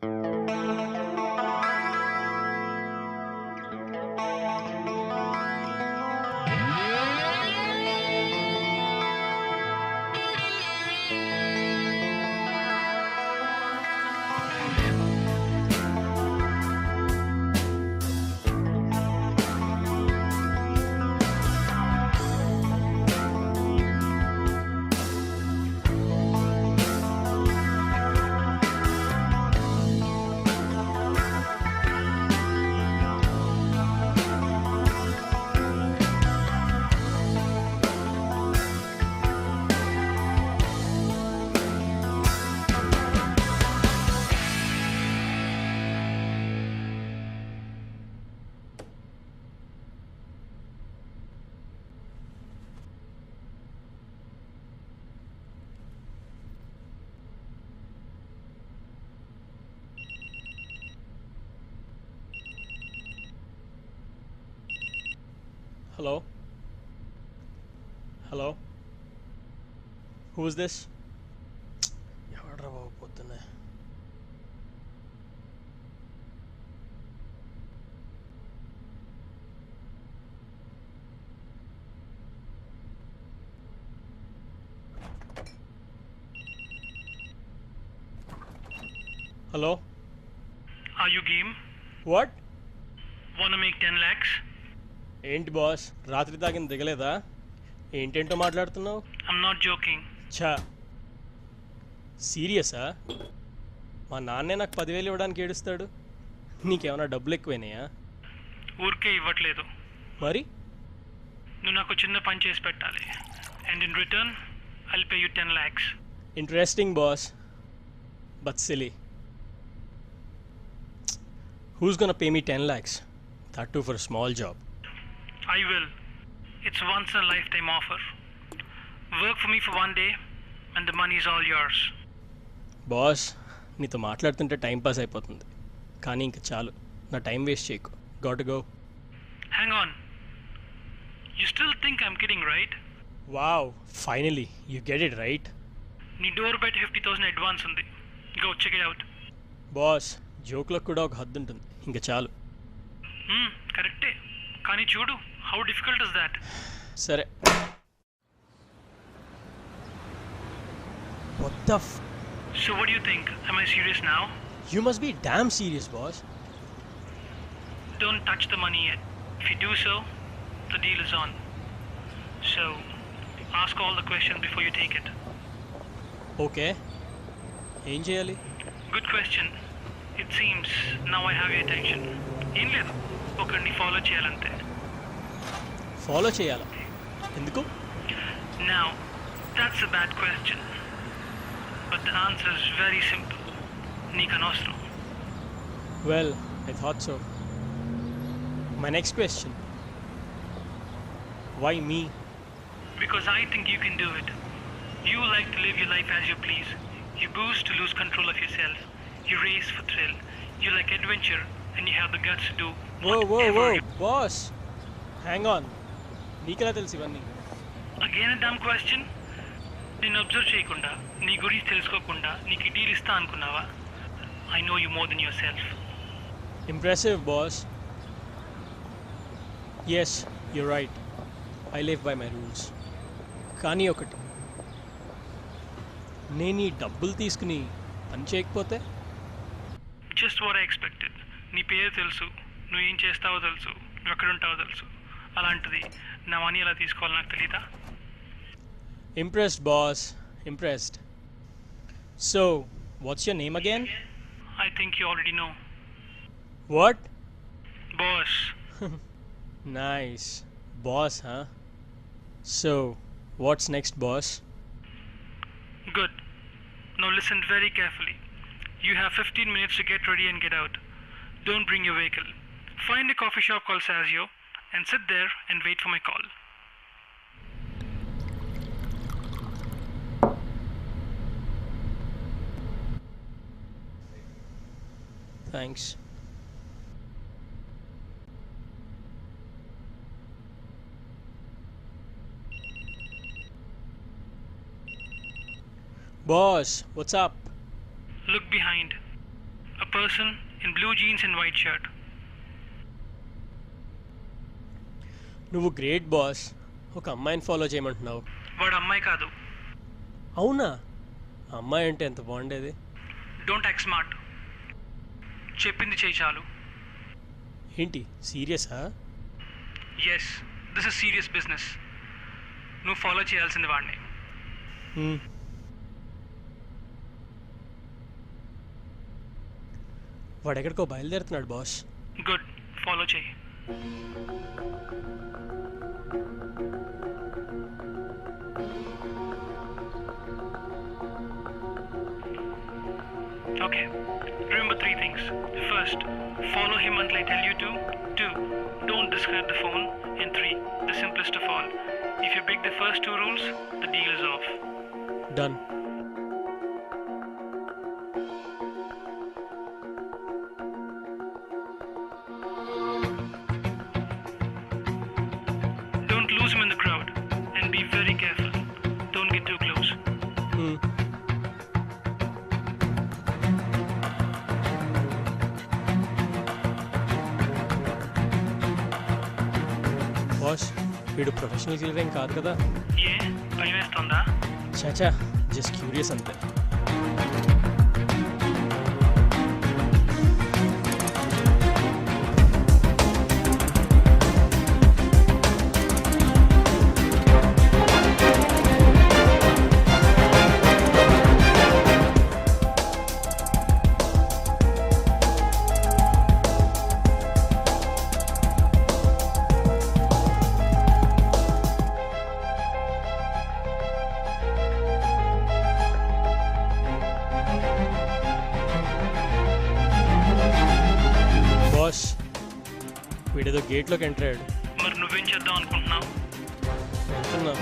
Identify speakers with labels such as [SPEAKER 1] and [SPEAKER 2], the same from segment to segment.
[SPEAKER 1] Hello? Hello? Who is this? ఎవడ్రా బాబు పొద్దున్నే. Hello?
[SPEAKER 2] Are you game?
[SPEAKER 1] What?
[SPEAKER 2] Wanna make 10 lakhs?
[SPEAKER 1] ఏంటి boss, రాత్రి తాగింది దిగలేదా? ఏంటేంటో మాట్లాడుతున్నావు?
[SPEAKER 2] I'm not joking.
[SPEAKER 1] ఛా, సీరియసా? మా నాన్నే నాకు 10,000 ఇవ్వడానికి ఏడుస్తాడు. నీకేమైనా డబ్బులు ఎక్కువైనాయా?
[SPEAKER 2] ఊరికే ఇవ్వట్లేదు.
[SPEAKER 1] మరి
[SPEAKER 2] నువ్వు నాకు చిన్న పని చేసి పెట్టాలి. And in return, I'll pay you 10 lakhs.
[SPEAKER 1] Interesting boss, but silly. Who's gonna pay me 10 lakhs? That too for a small job.
[SPEAKER 2] I will. It's once in a lifetime offer. Work for me for one day and the money is all yours.
[SPEAKER 1] Boss, నీతో మాట్లాడుతుంటే time pass అయిపోతుంది, కానీ ఇంక చాలు. నా time waste చేయకు. Got go.
[SPEAKER 2] Hang on. You still think I'm kidding, right?
[SPEAKER 1] Wow, finally you get it right.
[SPEAKER 2] నీ door బయట 50,000 అడ్వాన్స్ ఉంది. Go check it out.
[SPEAKER 1] Boss, జోక్లకు కూడా ఒక హద్దు ఉంటుంది. ఇంక చాలు.
[SPEAKER 2] కరెక్టే, కానీ చూడు, how difficult is that?
[SPEAKER 1] సరే. What the f...
[SPEAKER 2] So what do you think? Am I serious now?
[SPEAKER 1] You must be damn serious, boss.
[SPEAKER 2] Don't touch the money yet. If you do so, the deal is on. So, ask all the questions before you take it.
[SPEAKER 1] Okay. ఏం చేయాలి?
[SPEAKER 2] Good question. It seems now I have your attention. ఏం లేదు, ఒకరిని follow చేయాలంతే.
[SPEAKER 1] Follow చేయాలా? ఎందుకు?
[SPEAKER 2] Now, that's a bad question. But the answer is very simple. నీకు అనవసరం.
[SPEAKER 1] Well, I thought so. My next question. Why me?
[SPEAKER 2] Because I think you can do it. You like to live your life as you please. You boost to lose control of yourself. You race for thrill. You like adventure and you have the guts to do whatever you...
[SPEAKER 1] Boss! Hang on. నీకెలా తెలుసు ఇవన్నీ?
[SPEAKER 2] Again a dumb question? నేను observe చేయకుండా, నీ గురించి తెలుసుకోకుండా నీకు ఈ డీల్ ఇస్తా అనుకున్నావా? I know you more than yourself.
[SPEAKER 1] Impressive, boss. Yes, you're right. I live by my rules. కానీ ఒకటి, నేను ఈ డబ్బులు తీసుకుని పని చేయకపోతే?
[SPEAKER 2] Just what I expected. నీ పేరు తెలుసు, నువ్వు ఏం చేస్తావో తెలుసు, నువ్వు ఎక్కడ ఉంటావో తెలుసు. అలాంటిది నా మనీ ఎలా తీసుకోవాలో నాకు తెలీదా?
[SPEAKER 1] Impressed, boss. Impressed. So, what's your name again?
[SPEAKER 2] I think you already know.
[SPEAKER 1] What?
[SPEAKER 2] Boss.
[SPEAKER 1] Nice. Boss, huh? So, what's next, boss?
[SPEAKER 2] Good. Now listen very carefully. You have 15 minutes to get ready and get out. Don't bring your vehicle. Find a coffee shop called Sazio and sit there and wait for my call.
[SPEAKER 1] Thanks. Boss, what's up?
[SPEAKER 2] Look behind. A A person in blue jeans and white shirt.
[SPEAKER 1] నువ్వు great boss. ఒక అమ్మాయిని follow చేయమంటున్నావు.
[SPEAKER 2] వాడు అమ్మాయి కాదు.
[SPEAKER 1] అవునా? అమ్మాయి అంటే ఎంత బాగుండేది.
[SPEAKER 2] Don't act smart. చెప్పింది చేయి చాలు.
[SPEAKER 1] ఏంటి సీరియసా?
[SPEAKER 2] Yes, this is serious business. నువ్వు ఫాలో చేయాల్సింది వాడిని.
[SPEAKER 1] వాడెక్కడికో బయలుదేరుతున్నాడు బాస్.
[SPEAKER 2] గుడ్, ఫాలో చేయి. Okay, remember 3 things. First, follow him until I tell you to. 2, don't discard the phone. And 3, the simplest of all, if you break the first 2 rules, the deal is off.
[SPEAKER 1] Done.
[SPEAKER 2] Don't lose him in the crowd and be very careful. Don't get too close.
[SPEAKER 1] Boss, వీడు professional killer ఏం కాదు కదా?
[SPEAKER 2] ఏ భయం వేస్తుందా?
[SPEAKER 1] చాచా, just curious అంతే. Boss, వీడేదో గేట్లోకి enter అయ్యాడు.
[SPEAKER 2] మరి నువ్వేం చేద్దాం అనుకుంటున్నావు?
[SPEAKER 1] వెళ్తున్నా.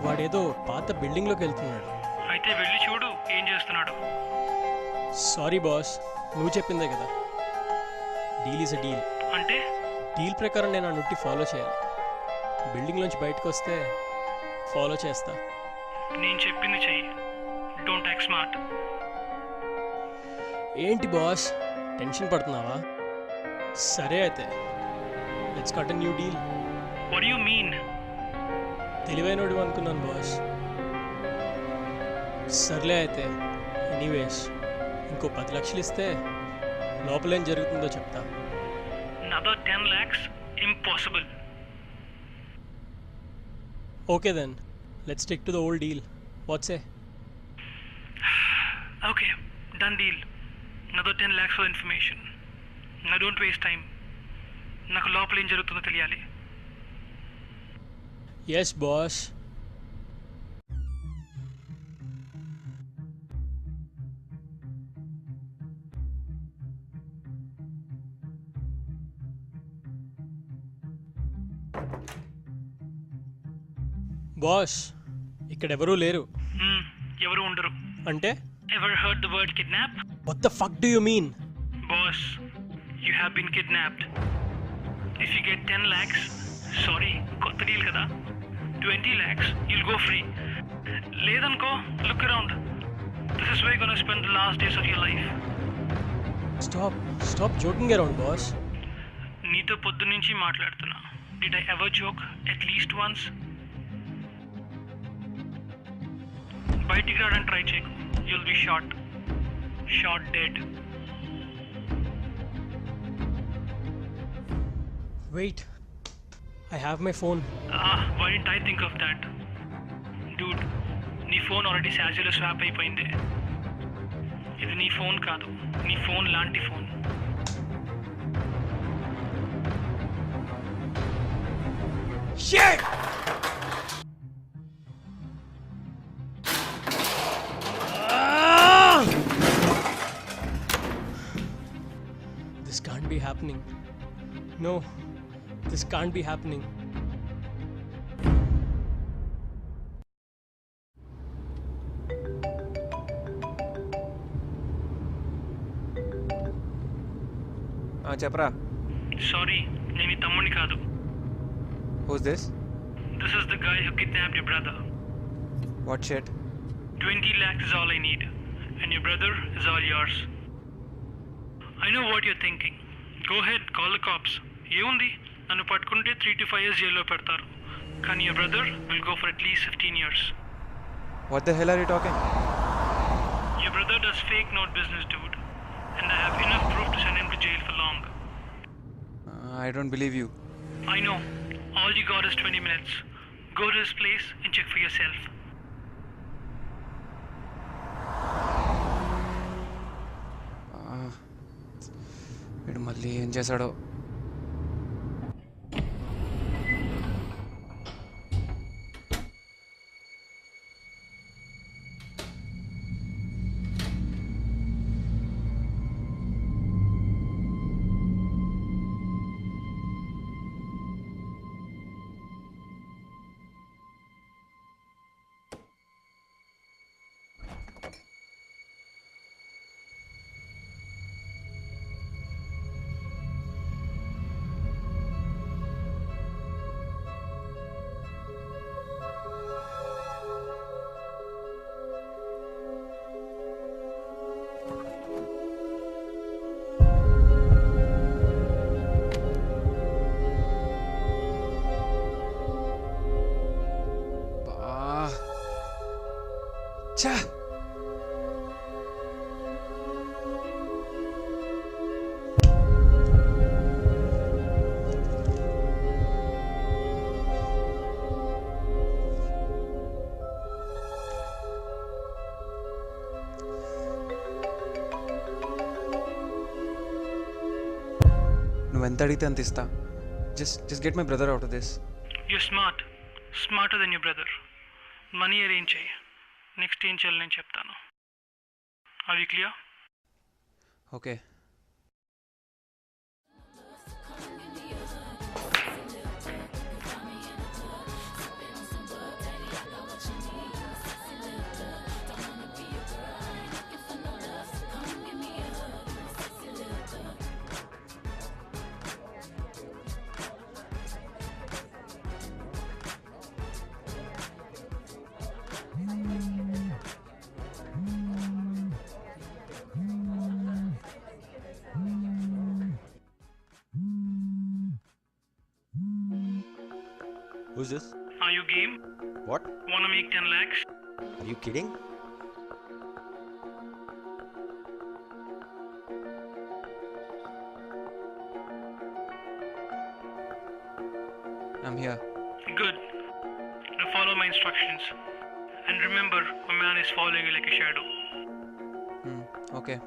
[SPEAKER 1] వాడేదో పాత బిల్డింగ్లోకి వెళ్తున్నాడు.
[SPEAKER 2] అయితే వెళ్ళి చూడు ఏం చేస్తున్నాడు.
[SPEAKER 1] సారీ బాస్, నువ్వు చెప్పిందే కదా, డీల్ ఈజ్ అ డీల్.
[SPEAKER 2] అంటే
[SPEAKER 1] డీల్ ప్రకారం నేను ఆ నుట్టి ఫాలో చేయాలి. బిల్డింగ్లోంచి బయటకు వస్తే ఫాలో చేస్తా.
[SPEAKER 2] నేను చెప్పింది చెయ్యి. Don't act smart.
[SPEAKER 1] ఏంటి బాస్, టెన్షన్ పడుతున్నావా? సరే అయితే, let's cut a new deal.
[SPEAKER 2] What you mean?
[SPEAKER 1] తెలివైనడు అనుకున్నాను బాస్. సర్లే అయితే, ఎనీవేస్ ఇంకో 10 లక్షలు ఇస్తే లోపల ఏం జరుగుతుందో చెప్తా.
[SPEAKER 2] Another 10 lakhs? Impossible.
[SPEAKER 1] Okay then, let's stick to the old deal. What's a?
[SPEAKER 2] Okay, done deal. Another 10 lakhs for information. Now don't waste time. నాకు లోపల ఏం జరుగుతుందో తెలియాలి.
[SPEAKER 1] Yes boss. బాస్, ఇక్కడెవరూ లేరు.
[SPEAKER 2] ఎవరు ఉండరు
[SPEAKER 1] అంటే?
[SPEAKER 2] Ever heard the word kidnap?
[SPEAKER 1] What the fuck do you mean?
[SPEAKER 2] Boss, you have been kidnapped. If you get 10 lakhs, sorry, కొత్త డీల్ కదా, 20 lakhs, you'll go free. లేదనుకో, look around. This is where you're gonna spend the last days of your life.
[SPEAKER 1] Stop joking around, boss.
[SPEAKER 2] నీతో పొద్దున్నుంచి మాట్లాడుతున్నా. Did I ever joke at least once? బయటికి రావడానికి try చేయకు. You'll be shot dead.
[SPEAKER 1] Wait, I have my phone.
[SPEAKER 2] Why didn't I think of that? Dude, నీ phone already శాజులో swap అయిపోయింది. ఇది నీ ఫోన్ కాదు, నీ ఫోన్ లాంటి phone.
[SPEAKER 1] Shit! This can't be happening. No, this can't be happening.
[SPEAKER 3] చెప్పరా.
[SPEAKER 2] Sorry, నేను నీ తమ్ముడిని కాదు.
[SPEAKER 3] Who's this?
[SPEAKER 2] This is the guy who kidnapped your brother.
[SPEAKER 3] What shit?
[SPEAKER 2] 20 lakhs is all I need, and your brother is all yours. I know what you're thinking. Go ahead, call the cops. ఏముంది, నన్ను పట్టుకుంటే 3 to 5 years జైల్లో పెడతారు. కానీ your brother will go for at least 15 years.
[SPEAKER 3] What the hell are you talking?
[SPEAKER 2] Your brother does fake note business, dude. And I have enough proof to send him to jail for long.
[SPEAKER 3] I don't believe you.
[SPEAKER 2] I know. All you got is 20 minutes. Go to his place and check for yourself.
[SPEAKER 3] వీడు మళ్ళీ ఏం చేశాడో. ఛా! నువ్వెంత అడిగితే అంత ఇస్తా. Just get my brother out of this.
[SPEAKER 2] You're smart. Smarter than your brother. Money arrange చేయి. నెక్స్ట్ ఏం చేయాలి నేను చెప్తాను. Are you clear?
[SPEAKER 3] Okay.
[SPEAKER 4] Who's this?
[SPEAKER 2] Are you game?
[SPEAKER 4] What?
[SPEAKER 2] Wanna make 10 lakhs?
[SPEAKER 4] Are you kidding?
[SPEAKER 3] I'm here.
[SPEAKER 2] Good. Now follow my instructions. And remember, a man is following you like a shadow.
[SPEAKER 3] Okay.